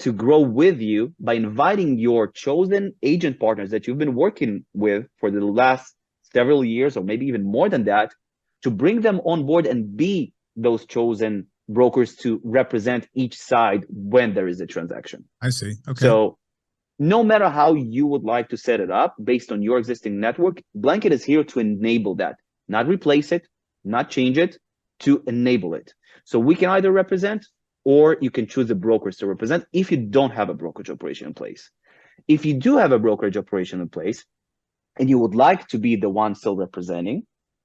to grow with you by inviting your chosen agent partners that you've been working with for the last several years, or maybe even more than that, to bring them on board and be those chosen brokers to represent each side when there is a transaction. I see. Okay. So no matter how you would like to set it up based on your existing network, Blanket is here to enable that, not replace it, not change it, to enable it. So we can either represent, or you can choose the brokers to represent if you don't have a brokerage operation in place. If you do have a brokerage operation in place and you would like to be the one still representing,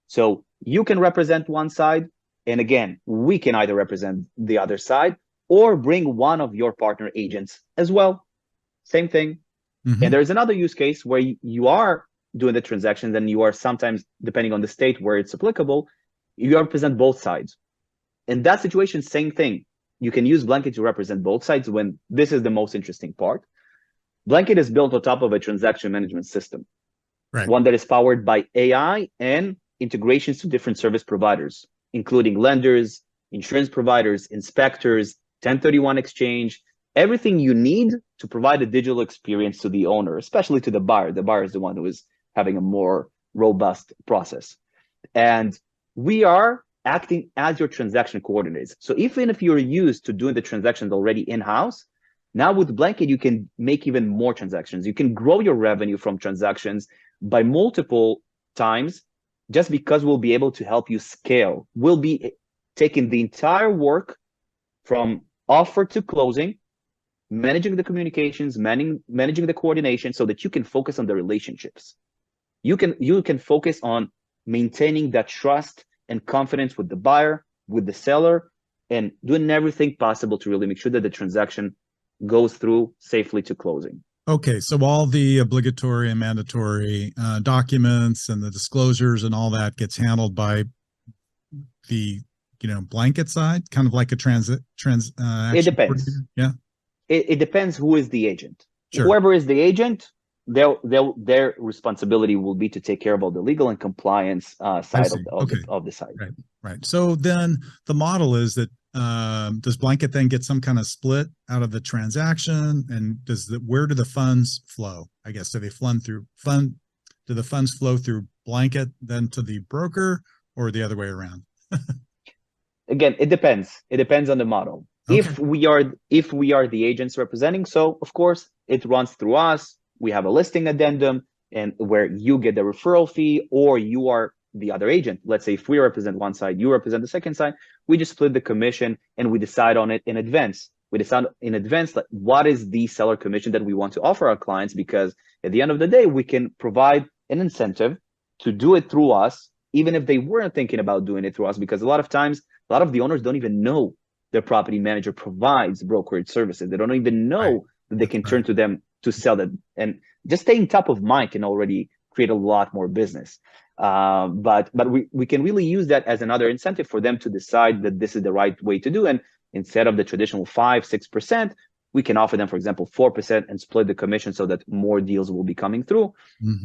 so you can represent one side, and again, we can either represent the other side or bring one of your partner agents as well. Same thing. And there's another use case where you are doing the transactions, and you are sometimes, depending on the state where it's applicable, you represent both sides. In that situation, same thing. You can use Blanket to represent both sides when this is the most interesting part. Blanket is built on top of a transaction management system, right, one that is powered by AI and integrations to different service providers, including lenders, insurance providers, inspectors, 1031 exchange, everything you need to provide a digital experience to the owner, especially to the buyer. The buyer is the one who is having a more robust process. And we are acting as your transaction coordinators. So even if you're used to doing the transactions already in-house, now with Blanket, you can make even more transactions. You can grow your revenue from transactions by multiple times, just because we'll be able to help you scale. We'll be taking the entire work from offer to closing, managing the communications, managing the coordination, so that you can focus on the relationships. You can focus on maintaining that trust and confidence with the buyer, with the seller, and doing everything possible to really make sure that the transaction goes through safely to closing. Okay, so all the obligatory and mandatory documents and the disclosures and all that gets handled by the Blanket side, kind of like a It depends. Yeah, it depends who is the agent. Sure. Whoever is the agent, their responsibility will be to take care of all the legal and compliance side of the side. Right. So then the model is that does Blanket then get some kind of split out of the transaction, and where do the funds flow? I guess do the funds flow through Blanket then to the broker, or the other way around? Again, it depends. It depends on the model. Okay. If we are the agents representing, so of course it runs through us. We have a listing addendum, and where you get the referral fee, or you are the other agent. Let's say if we represent one side, you represent the second side, we just split the commission and we decide on it in advance. We decide in advance like what is the seller commission that we want to offer our clients, because at the end of the day, we can provide an incentive to do it through us, even if they weren't thinking about doing it through us, because a lot of times, a lot of the owners don't even know their property manager provides brokerage services. They don't even know that they can turn to them to sell that. And just staying top of mind can already create a lot more business. But we can really use that as another incentive for them to decide that this is the right way to do. And instead of the traditional 5-6%, we can offer them, for example, 4% and split the commission so that more deals will be coming through.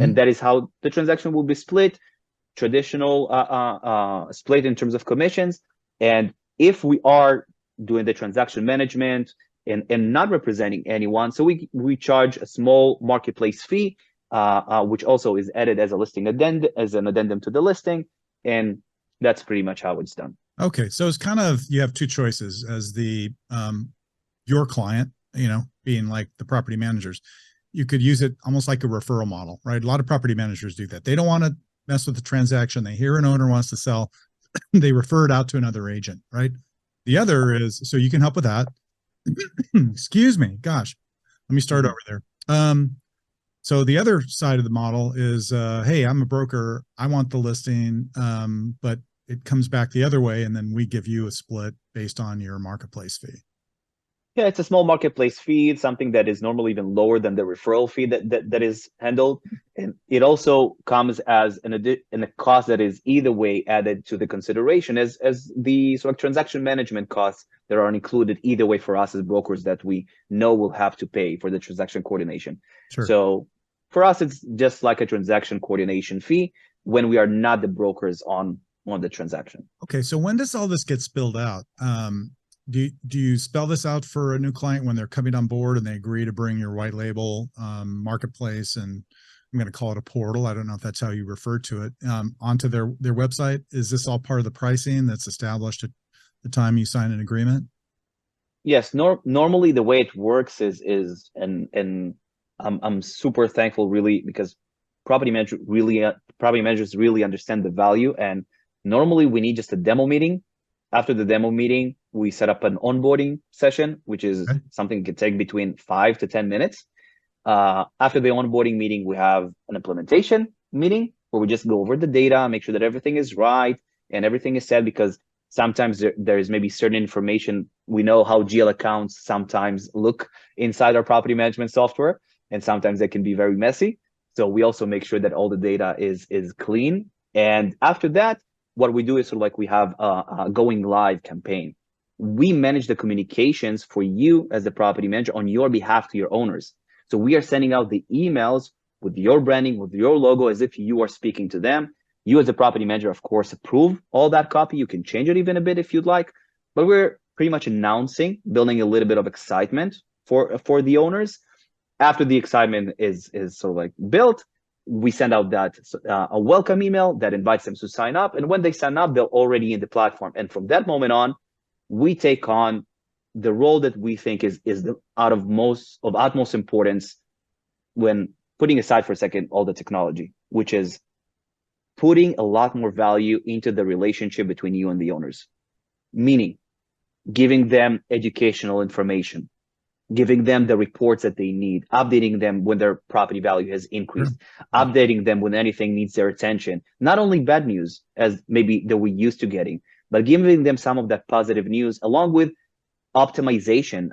And that is how the transaction will be split, traditional split in terms of commissions. And if we are doing the transaction management and not representing anyone, so we charge a small marketplace fee, which also is added as an addendum to the listing, and that's pretty much how it's done. Okay, so it's kind of, you have two choices as the your client, being like the property managers, you could use it almost like a referral model, right? A lot of property managers do that. They don't want to mess with the transaction. They hear an owner wants to sell, they refer it out to another agent, right? The other is, so you can help with that. Excuse me, gosh, let me start over there. So the other side of the model is, hey, I'm a broker, I want the listing, but it comes back the other way, and then we give you a split based on your marketplace fee. Yeah, it's a small marketplace fee. It's something that is normally even lower than the referral fee that is handled. And it also comes as a cost that is either way added to the consideration as the sort of transaction management costs that are included either way for us as brokers that we know will have to pay for the transaction coordination. Sure. So for us, it's just like a transaction coordination fee when we are not the brokers on the transaction. Okay, so when does all this get spilled out? Do you spell this out for a new client when they're coming on board and they agree to bring your white label marketplace, and I'm going to call it a portal, I don't know if that's how you refer to it, onto their website? Is this all part of the pricing that's established at the time you sign an agreement? Yes, normally the way it works is and I'm super thankful really because property managers really understand the value, and normally we need just a demo meeting. After the demo meeting, we set up an onboarding session, which is something that can take between 5 to 10 minutes. After the onboarding meeting, we have an implementation meeting where we just go over the data, make sure that everything is right and everything is set, because sometimes there is maybe certain information. We know how GL accounts sometimes look inside our property management software, and sometimes they can be very messy. So we also make sure that all the data is clean. And after that, what we do is sort of like we have a going live campaign. We manage the communications for you as the property manager on your behalf to your owners. So we are sending out the emails with your branding, with your logo, as if you are speaking to them. You as a property manager, of course, approve all that copy. You can change it even a bit if you'd like, but we're pretty much announcing, building a little bit of excitement for the owners. After the excitement is sort of like built, we send out that a welcome email that invites them to sign up. And when they sign up, they're already in the platform. And from that moment on, we take on the role that we think is the utmost importance when putting aside for a second all the technology, which is putting a lot more value into the relationship between you and the owners. Meaning, giving them educational information, giving them the reports that they need, updating them when their property value has increased, updating them when anything needs their attention. Not only bad news as maybe that we used to getting, but giving them some of that positive news along with optimization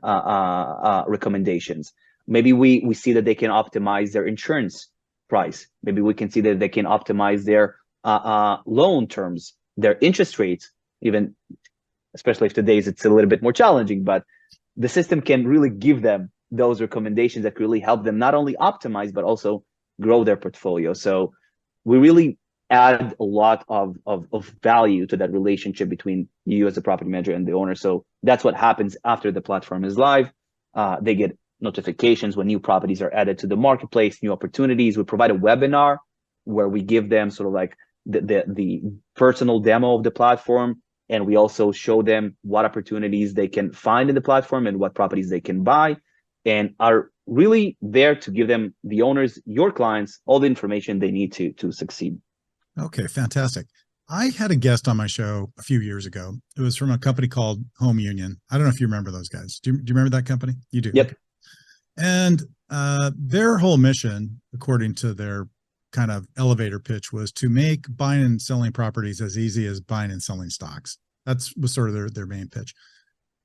recommendations. Maybe we see that they can optimize their insurance price. Maybe we can see that they can optimize their loan terms, their interest rates, even, especially if today's it's a little bit more challenging, but the system can really give them those recommendations that really help them not only optimize, but also grow their portfolio. So we really add a lot of value to that relationship between you as a property manager and the owner. So that's what happens after the platform is live. They get notifications when new properties are added to the marketplace, new opportunities. We provide a webinar where we give them sort of like the personal demo of the platform. And we also show them what opportunities they can find in the platform and what properties they can buy, and are really there to give them, the owners, your clients, all the information they need to succeed. Okay, fantastic. I had a guest on my show a few years ago. It was from a company called Home Union. I don't know if you remember those guys. Do you remember that company? You do? Yep. Okay. And their whole mission, according to their kind of elevator pitch, was to make buying and selling properties as easy as buying and selling stocks. That was sort of their main pitch.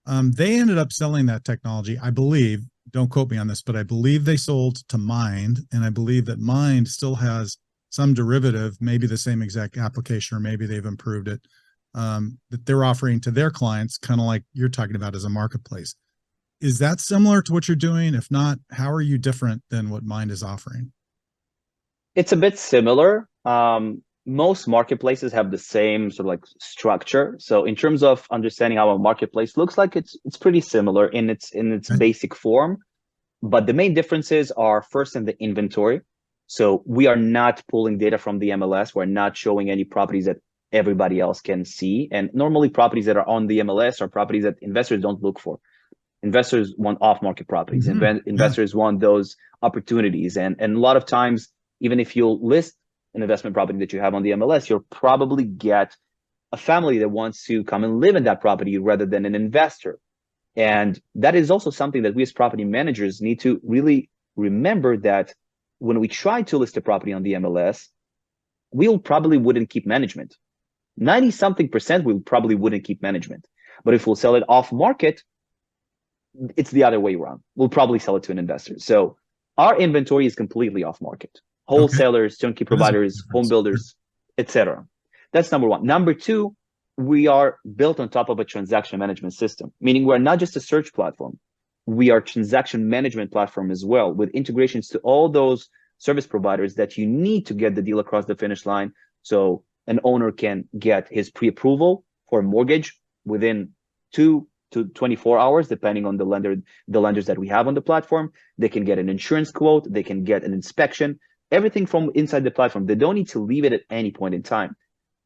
They ended up selling that technology, I believe, don't quote me on this, but I believe they sold to Mind, and I believe that Mind still has some derivative, maybe the same exact application, or maybe they've improved it, that they're offering to their clients, kind of like you're talking about as a marketplace. Is that similar to what you're doing? If not, how are you different than what Mind is offering? It's a bit similar. Most marketplaces have the same sort of like structure. So in terms of understanding how a marketplace looks like, it's pretty similar in its basic form. But the main differences are first in the inventory. So we are not pulling data from the MLS. We're not showing any properties that everybody else can see. And normally properties that are on the MLS are properties that investors don't look for. Investors want off-market properties. Investors want those opportunities. And a lot of times, even if you'll list an investment property that you have on the MLS, you'll probably get a family that wants to come and live in that property rather than an investor. And that is also something that we as property managers need to really remember, that when we try to list a property on the MLS, we probably wouldn't keep management. 90-something% we probably wouldn't keep management. But if we'll sell it off market, it's the other way around. We'll probably sell it to an investor. So our inventory is completely off market. Wholesalers, turnkey providers, home builders, etc. That's number one. Number two, we are built on top of a transaction management system, meaning we're not just a search platform. We are a transaction management platform as well, with integrations to all those service providers that you need to get the deal across the finish line. So an owner can get his pre-approval for a mortgage within 2 to 24 hours, depending on the lenders that we have on the platform. They can get an insurance quote. They can get an inspection, everything from inside the platform. They don't need to leave it at any point in time.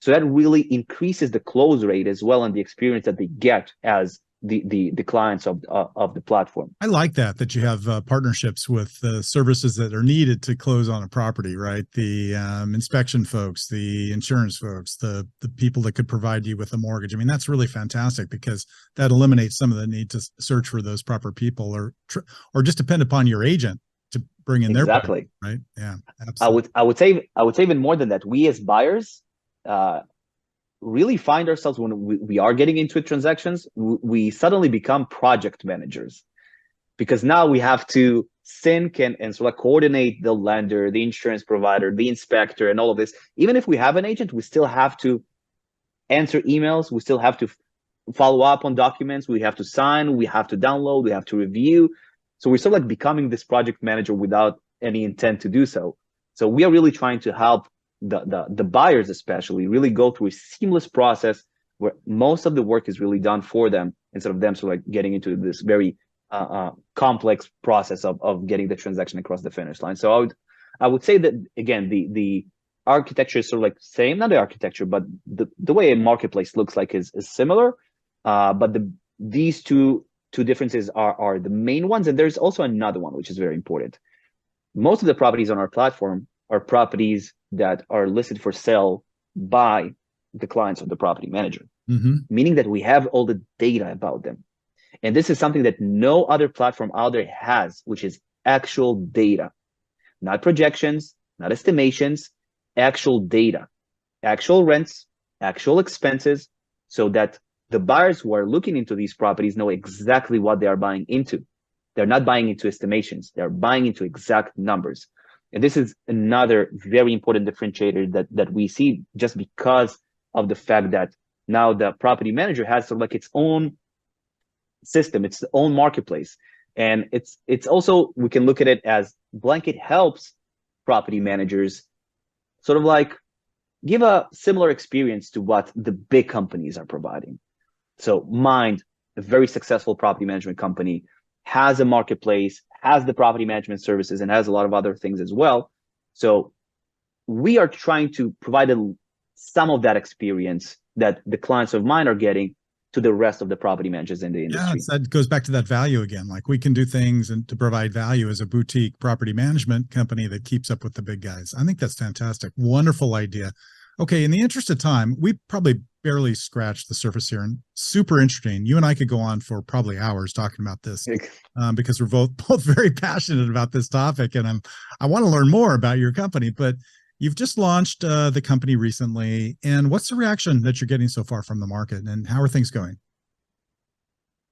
So that really increases the close rate as well, and the experience that they get as the clients of the platform. I like that you have partnerships with services that are needed to close on a property, right? The inspection folks, the insurance folks, the people that could provide you with a mortgage. I mean, that's really fantastic, because that eliminates some of the need to search for those proper people, or just depend upon your agent to bring in their property, right? Yeah, absolutely. I would say even more than that. We as buyers really find ourselves, when we are getting into transactions, we suddenly become project managers, because now we have to sync and sort of coordinate the lender, the insurance provider, the inspector, and all of this. Even if we have an agent, we still have to answer emails. We still have to follow up on documents. We have to sign, we have to download, we have to review. So we're sort of like becoming this project manager without any intent to do so. So we are really trying to help the buyers especially really go through a seamless process where most of the work is really done for them, instead of them sort of like getting into this very complex process of getting the transaction across the finish line. So I would say that, again, the architecture is sort of like same, not the architecture, but the way a marketplace looks like is similar. But these two differences are the main ones. And there's also another one, which is very important. Most of the properties on our platform are properties that are listed for sale by the clients of the property manager, meaning that we have all the data about them. And this is something that no other platform out there has, which is actual data, not projections, not estimations, actual data, actual rents, actual expenses, so that the buyers who are looking into these properties know exactly what they are buying into. They're not buying into estimations. They're buying into exact numbers. And this is another very important differentiator that we see, just because of the fact that now the property manager has sort of like its own system, its own marketplace. And it's also, we can look at it as blanket helps property managers sort of like give a similar experience to what the big companies are providing. So Mind, a very successful property management company, has a marketplace, has the property management services, and has a lot of other things as well. So we are trying to provide some of that experience that the clients of Mind are getting to the rest of the property managers in the industry. Yeah, that goes back to that value again. Like, we can do things and to provide value as a boutique property management company that keeps up with the big guys. I think that's fantastic. Wonderful idea. Okay, in the interest of time, we probably barely scratched the surface here, and super interesting. You and I could go on for probably hours talking about this because we're both very passionate about this topic, and I want to learn more about your company. But you've just launched the company recently, and what's the reaction that you're getting so far from the market, and how are things going?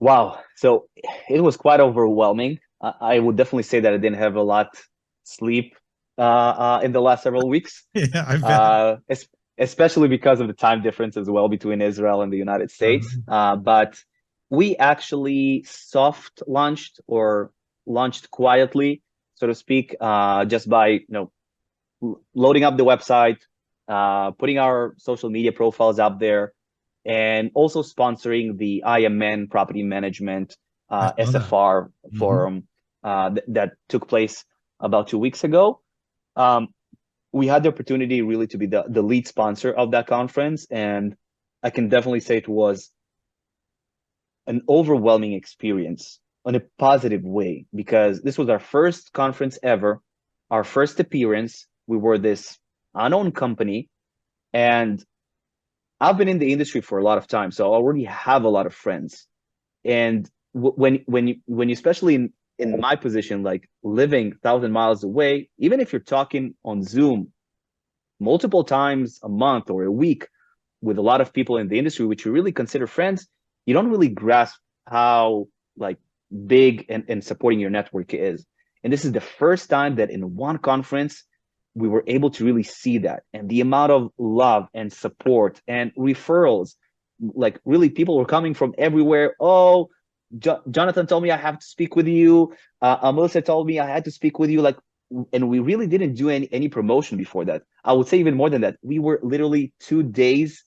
Wow, so it was quite overwhelming. I would definitely say that I didn't have a lot sleep in the last several weeks. Yeah, I bet. Especially because of the time difference as well between Israel and the United States. But we actually soft launched, or launched quietly, so to speak, just by loading up the website, putting our social media profiles up there, and also sponsoring the IMN Property Management SFR forum that took place about 2 weeks ago. We had the opportunity really to be the lead sponsor of that conference, and I can definitely say it was an overwhelming experience in a positive way, because this was our first conference ever, our first appearance. We were this unknown company, and I've been in the industry for a lot of time, so I already have a lot of friends. And when you especially in my position, like living 1,000 miles away, even if you're talking on Zoom multiple times a month or a week with a lot of people in the industry, which you really consider friends, you don't really grasp how like big and supporting your network is. And this is the first time that in one conference we were able to really see that, and the amount of love and support and referrals. Like really, people were coming from everywhere. Oh, Jonathan told me I have to speak with you. Melissa told me I had to speak with you. Like, and we really didn't do any promotion before that. I would say even more than that. We were literally 2 days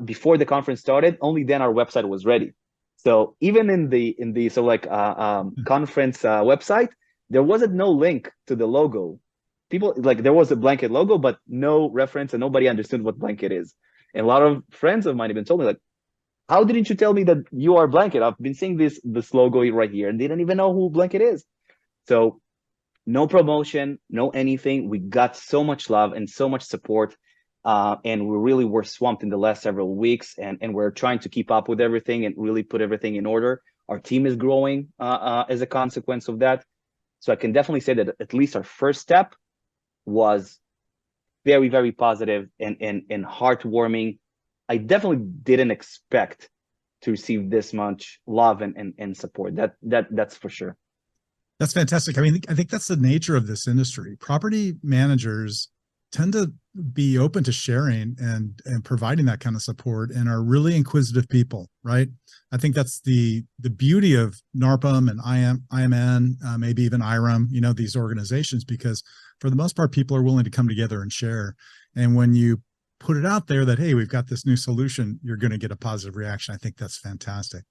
before the conference started. Only then our website was ready. So even in the conference website, there wasn't no link to the logo. People, like, there was a blanket logo, but no reference, and nobody understood what blanket is. And a lot of friends of mine even told me, like, how didn't you tell me that you are Blanket? I've been seeing this logo right here, and they didn't even know who Blanket is. So no promotion, no anything. We got so much love and so much support, and we really were swamped in the last several weeks, and we're trying to keep up with everything and really put everything in order. Our team is growing as a consequence of that. So I can definitely say that at least our first step was very, very positive and heartwarming. I definitely didn't expect to receive this much love and support. That's for sure. That's fantastic. I mean, I think that's the nature of this industry. Property managers tend to be open to sharing and providing that kind of support, and are really inquisitive people, right? I think that's the beauty of NARPM and IMN, maybe even IRM, these organizations, because for the most part, people are willing to come together and share. And when you put it out there that, hey, we've got this new solution, you're going to get a positive reaction. I think that's fantastic.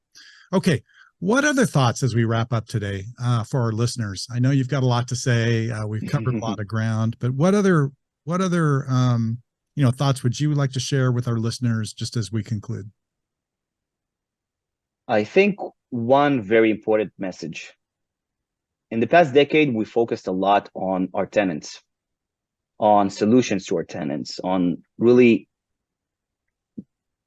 Okay. What other thoughts as we wrap up today for our listeners? I know you've got a lot to say. We've covered a lot of ground, but what other thoughts would you like to share with our listeners just as we conclude? I think one very important message. In the past decade, we focused a lot on our tenants, on solutions to our tenants, on really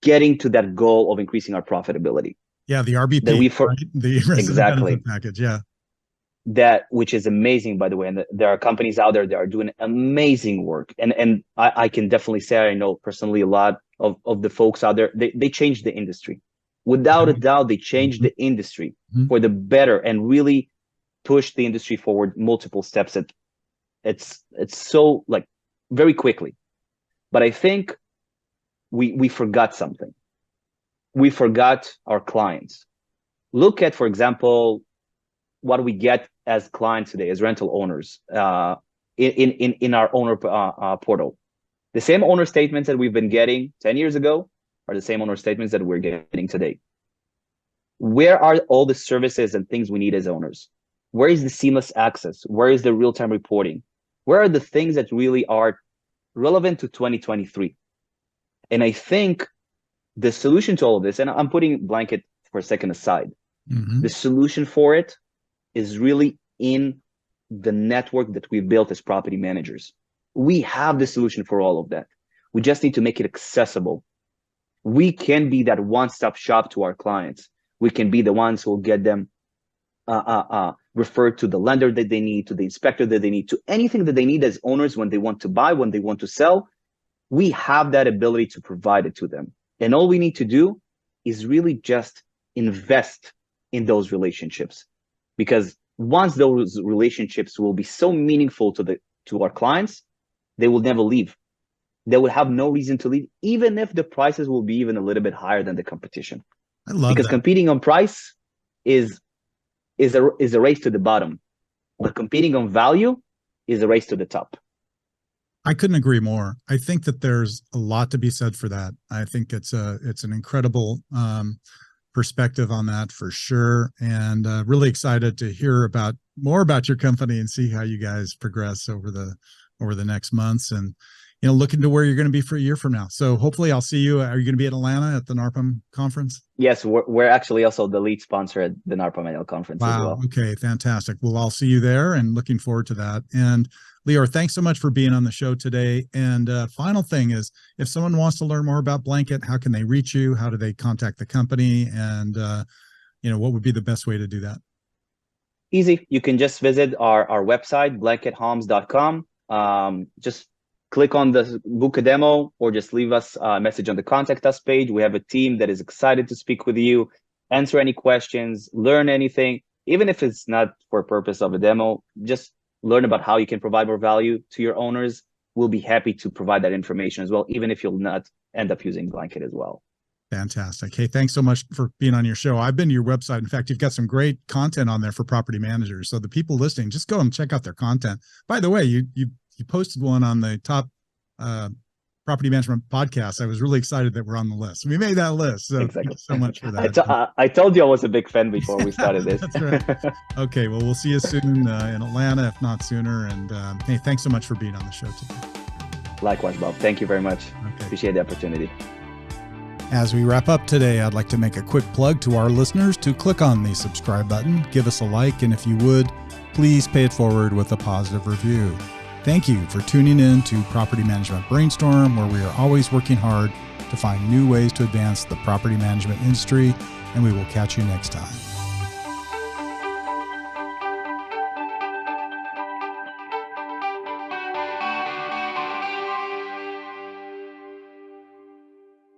getting to that goal of increasing our profitability. Yeah, the RBP, right? The resident exactly benefit package. Yeah, that, which is amazing, by the way. And there are companies out there that are doing amazing work. And I can definitely say I know personally a lot of the folks out there. They changed the industry. Without a doubt, they changed the industry for the better and really pushed the industry forward multiple steps. It's so like very quickly. But I think we forgot something. We forgot our clients. Look at, for example, what we get as clients today, as rental owners, in our owner portal. The same owner statements that we've been getting 10 years ago are the same owner statements that we're getting today. Where are all the services and things we need as owners? Where is the seamless access? Where is the real-time reporting? Where are the things that really are relevant to 2023? And I think the solution to all of this, and I'm putting Blanket for a second aside, the solution for it is really in the network that we've built as property managers. We have the solution for all of that. We just need to make it accessible. We can be that one-stop shop to our clients. We can be the ones who will get them referred to the lender that they need, to the inspector that they need, to anything that they need as owners when they want to buy, when they want to sell. We have that ability to provide it to them. And all we need to do is really just invest in those relationships. Because once those relationships will be so meaningful to our clients, they will never leave. They will have no reason to leave, even if the prices will be even a little bit higher than the competition. I love because that. Competing on price is a race to the bottom, but competing on value is a race to the top. I couldn't agree more. I think that there's a lot to be said for that. I think it's an incredible perspective on that for sure, and really excited to hear more about your company and see how you guys progress over the next months. And looking to where you're going to be for a year from now. So hopefully I'll see you. Are you going to be at Atlanta at the NARPM conference? Yes, we're actually also the lead sponsor at the NARPM annual conference as well. Okay, fantastic. Well, I'll see you there and looking forward to that. And Lior, thanks so much for being on the show today. And final thing is, if someone wants to learn more about Blanket, how can they reach you? How do they contact the company? And, what would be the best way to do that? Easy. You can just visit our website, blankethomes.com. Just click on the book a demo or just leave us a message on the contact us page. We have a team that is excited to speak with you, answer any questions, learn anything, even if it's not for purpose of a demo, just learn about how you can provide more value to your owners. We'll be happy to provide that information as well, even if you'll not end up using Blanket as well. Fantastic. Hey, thanks so much for being on your show. I've been to your website. In fact, you've got some great content on there for property managers. So the people listening, just go and check out their content. By the way, you posted one on the top property management podcast. I was really excited that we're on the list. We made that list. So exactly. Thanks so much for that. I told you I was a big fan before we started this. That's right. Okay. Well, we'll see you soon in Atlanta, if not sooner. And hey, thanks so much for being on the show today. Likewise, Bob. Thank you very much. Okay. Appreciate the opportunity. As we wrap up today, I'd like to make a quick plug to our listeners to click on the subscribe button, give us a like, and if you would, please pay it forward with a positive review. Thank you for tuning in to Property Management Brainstorm, where we are always working hard to find new ways to advance the property management industry, and we will catch you next time.